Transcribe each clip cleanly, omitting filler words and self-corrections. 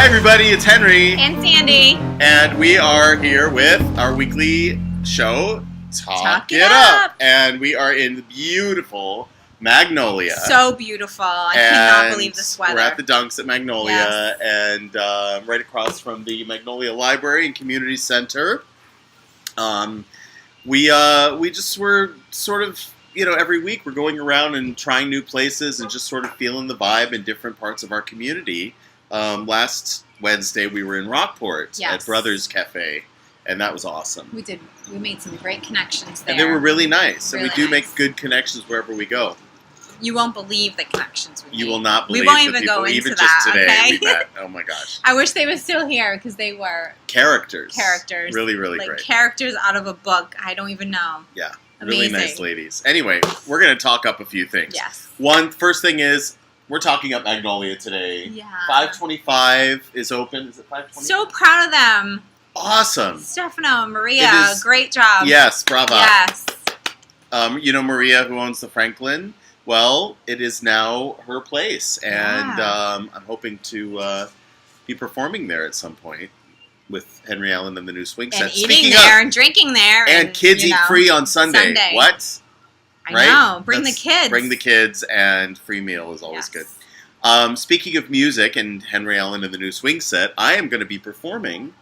Hi everybody, it's Henry. And Sandy. And we are here with our weekly show, Talk It Up. And we are in the beautiful Magnolia. So beautiful. I cannot believe this weather. We're at the Dunks at Magnolia, yes. and right across from the Magnolia Library and Community Center. We just were sort of, every week we're going around and trying new places and just sort of feeling the vibe in different parts of our community. Last Wednesday we were in Rockport at Brothers Cafe, and that was awesome. We did. We made some great connections there. And they were really nice. Really and we do nice. make good connections wherever we go. You won't believe the connections we made. You will not believe we won't the even people. go into even that, just today okay? we met. Oh my gosh. I wish they were still here because they were characters. Really, really like great. Characters out of a book. I don't even know. Yeah. Amazing. Really nice ladies. Anyway, we're going to talk up a few things. Yes. First thing is, we're talking up Magnolia today. Yeah. 525 is open. Is it 525? So proud of them. Awesome. Stefano, Maria, great job. Yes, bravo. Yes. Maria, who owns the Franklin? Well, it is now her place, and I'm hoping to be performing there at some point with Henry Allen and the New Swing Set. And eating there and drinking there. And kids eat free on Sunday. What? I know. Bring the kids. Bring the kids, and free meal is always good. Speaking of music and Henry Allen and the New Swing Set, I am going to be performing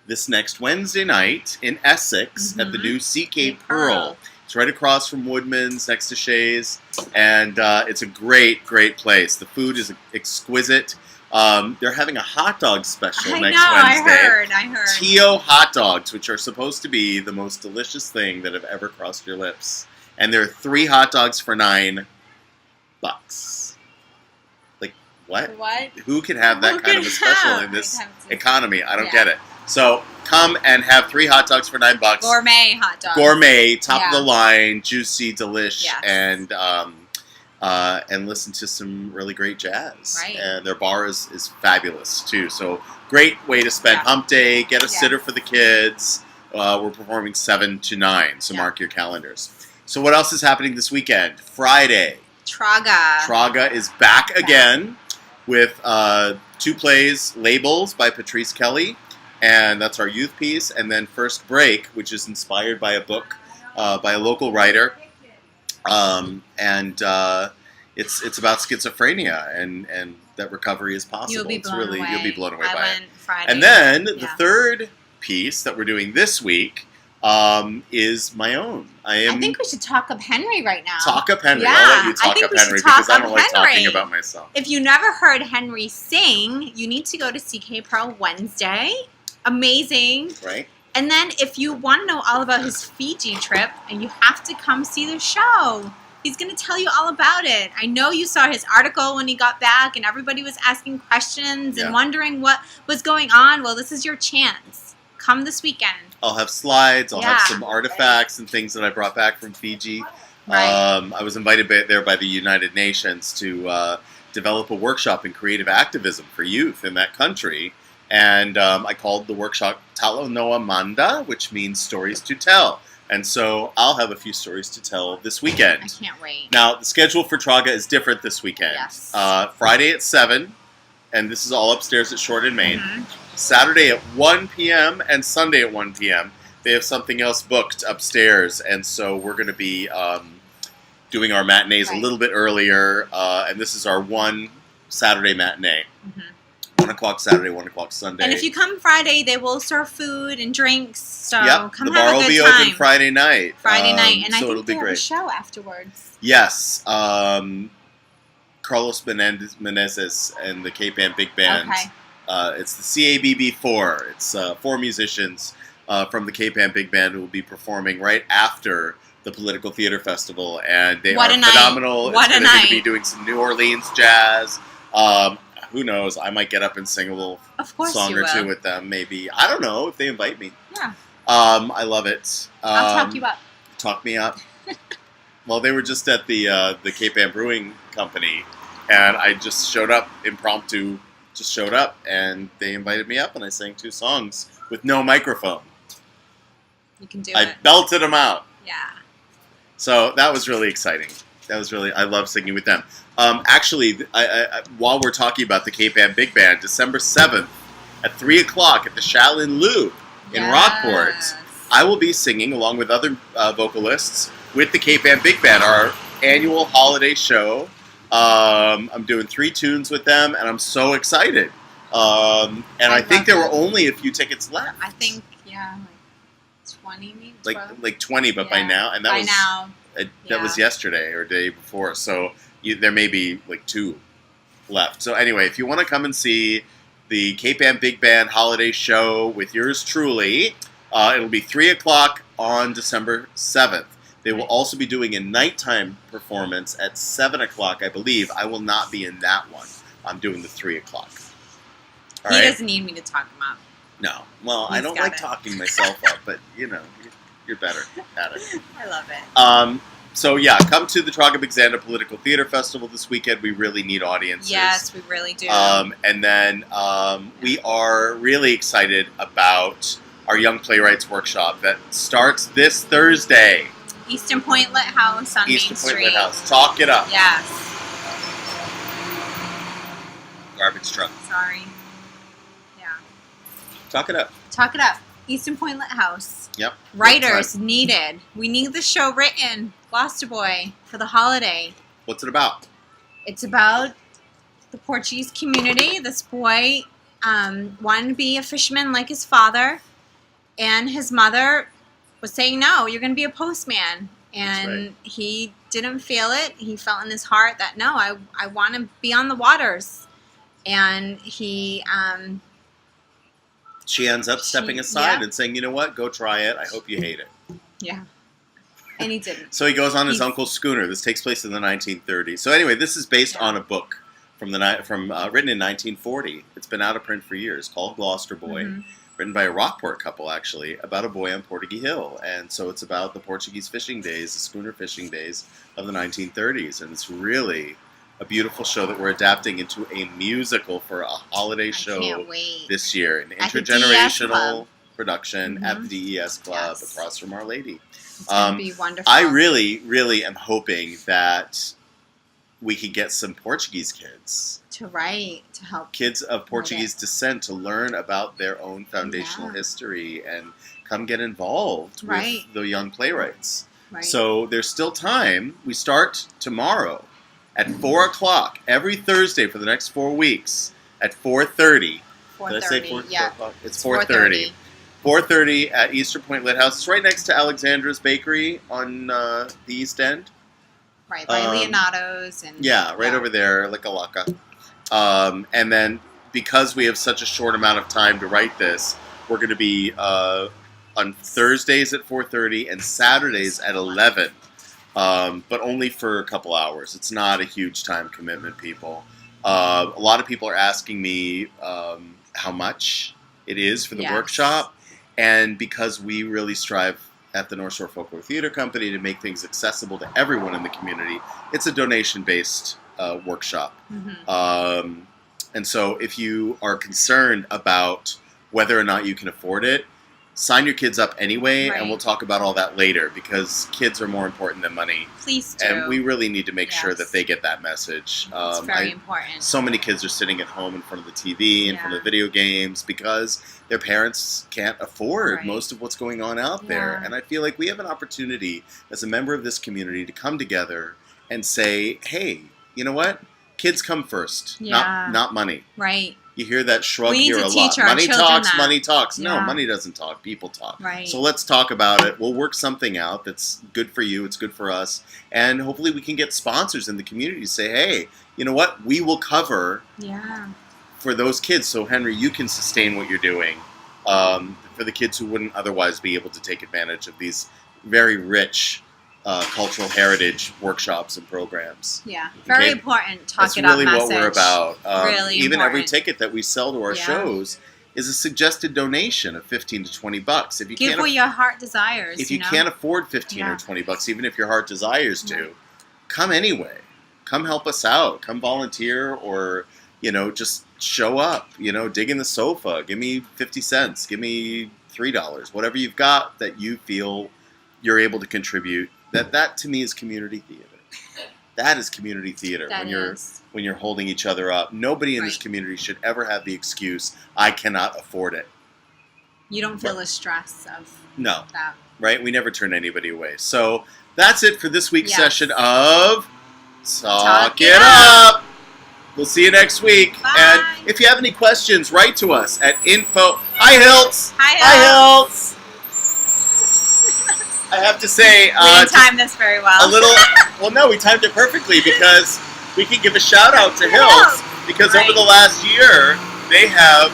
this next Wednesday night in Essex at the new CK Pearl. It's right across from Woodman's, next to Shays, and it's a great, great place. The food is exquisite. They're having a hot dog special next Wednesday. I heard. Tio hot dogs, which are supposed to be the most delicious thing that have ever crossed your lips. And there are 3 hot dogs for $9. Like, what? What? Who can have that kind of a special in this economy? I don't get it. So come and have 3 hot dogs for $9. Gourmet hot dogs. Gourmet, top of the line, juicy, delish, Yes. and listen to some really great jazz. Right. And their bar is fabulous too. So great way to spend Hump Day. Get a sitter for the kids. We're performing 7 to 9, so mark your calendars. So what else is happening this weekend? Friday. Traga. Traga is back again with 2 plays, Labels by Patrice Kelly. And that's our youth piece. And then First Break, which is inspired by a book by a local writer. It's about schizophrenia and that recovery is possible. You'll be blown away. You'll be blown away by it. Friday. And then the third piece that we're doing this week is my own. I think we should talk up Henry right now. Talk up Henry. Yeah, I'll let you talk up Henry because I don't like talking about myself. If you never heard Henry sing, you need to go to CK Pearl Wednesday. Amazing. Right. And then if you want to know all about his Fiji trip, and you have to come see the show. He's going to tell you all about it. I know you saw his article when he got back, and everybody was asking questions and wondering what was going on. Well, this is your chance. Come this weekend. I'll have slides. I'll have some artifacts and things that I brought back from Fiji. Right. I was invited there by the United Nations to develop a workshop in creative activism for youth in that country. And I called the workshop Talo Noa Manda, which means stories to tell. And so I'll have a few stories to tell this weekend. I can't wait. Now, the schedule for Traga is different this weekend. Yes. Friday at 7, and this is all upstairs at Short and Main. Saturday at 1 p.m. and Sunday at 1 p.m. They have something else booked upstairs, and so we're going to be doing our matinees a little bit earlier, and this is our one Saturday matinee. 1 o'clock Saturday, 1 o'clock Sunday. And if you come Friday, they will serve food and drinks. So come the have bar a will good be time. open Friday night. Friday night, and so I it'll think be they have great. a show afterwards. Yes, Carlos Menezes and the K-Pan Big Band. Okay. It's the CABB4. It's 4 musicians from the K-Pan Big Band who will be performing right after the Political Theater Festival, and they are phenomenal. What a night. Going to be doing some New Orleans jazz. Who knows? I might get up and sing a little song or two with them. Maybe. I don't know if they invite me. Yeah. I love it. I'll talk you up. Talk me up. Well, they were just at the K-Pan Brewing Company, and I just showed up impromptu. Just showed up, and they invited me up, and I sang 2 songs with no microphone. You can do I belted them out. Yeah. So that was really exciting. I love singing with them. Actually, while we're talking about the K-Pan Big Band, December 7th at 3 o'clock at the Shaolin Loop in Rockport. I will be singing along with other vocalists with the Cape Ann Big Band, our annual holiday show. I'm doing 3 tunes with them, and I'm so excited. And I think there were only a few tickets left. I think, like 20 maybe. Like 20, but by now, and that was yesterday or day before. So there may be like 2 left. So anyway, if you want to come and see the Cape Ann Big Band holiday show with yours truly, it'll be 3 o'clock on December 7th. They will also be doing a nighttime performance at 7 o'clock, I believe. I will not be in that one. I'm doing the 3 o'clock. All right? Doesn't need me to talk him up. No. Well, I don't like talking myself up, but, you're better at it. I love it. So, yeah, come to the Trogga-Big-Xanda Political Theater Festival this weekend. We really need audiences. Yes, we really do. And then we are really excited about our Young Playwrights Workshop that starts this Thursday. Eastern Point Lit House on Main Street. Eastern Point Lit House. Talk it up. Yes. Garbage truck. Sorry. Yeah. Talk it up. Talk it up. Eastern Point Lit House. Yep. Writers needed. We need the show written. Gloucester Boy for the holiday. What's it about? It's about the Portuguese community. This boy wanted to be a fisherman like his father, and his mother was saying, no, you're going to be a postman. And he didn't feel it. He felt in his heart that, no, I want to be on the waters. And he... she ends up stepping aside and saying, you know what, go try it. I hope you hate it. Yeah. And he didn't. So he goes on his uncle's schooner. This takes place in the 1930s. So anyway, this is based on a book written in 1940. It's been out of print for years, called Gloucester Boy, written by a Rockport couple, actually, about a boy on Portuguese Hill. And so it's about the Portuguese fishing days, the schooner fishing days of the 1930s. And it's really a beautiful show that we're adapting into a musical for a holiday show this year. An intergenerational production at the DES Club across from Our Lady. It's going to be wonderful. I really, really am hoping that we could get some Portuguese kids to help kids of Portuguese descent to learn about their own foundational history and come get involved with the Young Playwrights. Right. So there's still time. We start tomorrow at 4 o'clock every Thursday for the next 4 weeks at 4:30. 4:30. Did I say 4? Yeah. It's 4:30. 4:30 at Eastern Point Lit House. It's right next to Alexandra's Bakery on the East End. Right, by Leonardo's. And over there, Laka. And then, because we have such a short amount of time to write this, we're going to be on Thursdays at 4:30 and Saturdays at 11. But only for a couple hours. It's not a huge time commitment, people. A lot of people are asking me how much it is for the workshop. And because we really strive at the North Shore Folklore Theater Company to make things accessible to everyone in the community, it's a donation-based workshop. And so if you are concerned about whether or not you can afford it, sign your kids up anyway, and we'll talk about all that later, because kids are more important than money. Please do. And we really need to make sure that they get that message. It's very important. So many kids are sitting at home in front of the TV, in front of video games, because their parents can't afford most of what's going on out there. And I feel like we have an opportunity as a member of this community to come together and say, hey, you know what? Kids come first, not money. Right. You hear that shrug here a lot. Money talks. No, money doesn't talk. People talk. Right. So let's talk about it. We'll work something out that's good for you. It's good for us. And hopefully we can get sponsors in the community to say, hey, you know what? We will cover for those kids. So, Henry, you can sustain what you're doing for the kids who wouldn't otherwise be able to take advantage of these very rich cultural heritage workshops and programs. Yeah, very important. Talk it up message. That's really what we're about. Really even important. Every ticket that we sell to our shows is a suggested donation of $15 to $20. If you give what your heart desires. If you can't afford $15 or $20, even if your heart desires to, come anyway. Come help us out. Come volunteer, or just show up. Dig in the sofa. Give me 50 cents. Give me $3. Whatever you've got that you feel you're able to contribute. That to me is community theater. That is community theater. That is. When you're holding each other up. Nobody in this Right. community should ever have the excuse, I cannot afford it. You don't feel the stress of No, that. right? We never turn anybody away. So that's it for this week's Yes. session of Talk It Up. Up. We'll see you next week. Bye. And if you have any questions, write to us at info. Hi, Hiltz. Hi, Hi, Hiltz. I have to say, We didn't time this very well. a little. Well, no, we timed it perfectly because we can give a shout out to Hiltz because over the last year they have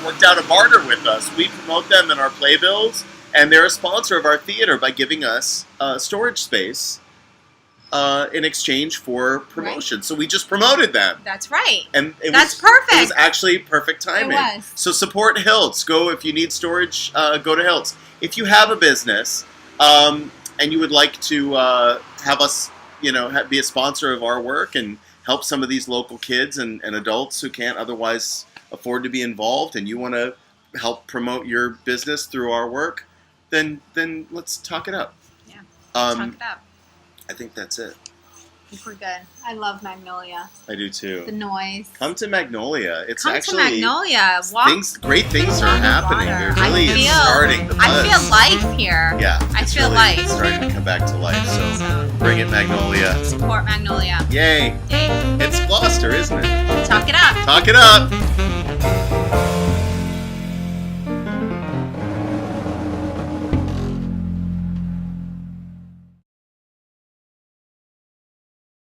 worked out a barter with us. We promote them in our playbills, and they're a sponsor of our theater by giving us storage space in exchange for promotion. So we just promoted them, That's right. and That's perfect. It was actually perfect timing. It was. So support Hiltz. Go if you need storage. Go to Hiltz. If you have a business and you would like to have us, be a sponsor of our work and help some of these local kids and adults who can't otherwise afford to be involved, and you want to help promote your business through our work, then let's talk it up. Yeah. Talk it up. I think that's it. I think we're good. I love Magnolia. I do too. The noise. Come to Magnolia. It's Come actually to Magnolia. Walk. great things are along the happening. water. They're really I feel- starting. The I buzz. feel life here. Yeah, I it's feel really life. starting to come back to life. So bring it, Magnolia. Support Magnolia. Yay! Yay. It's Gloucester, isn't it? Talk it up. Talk it up.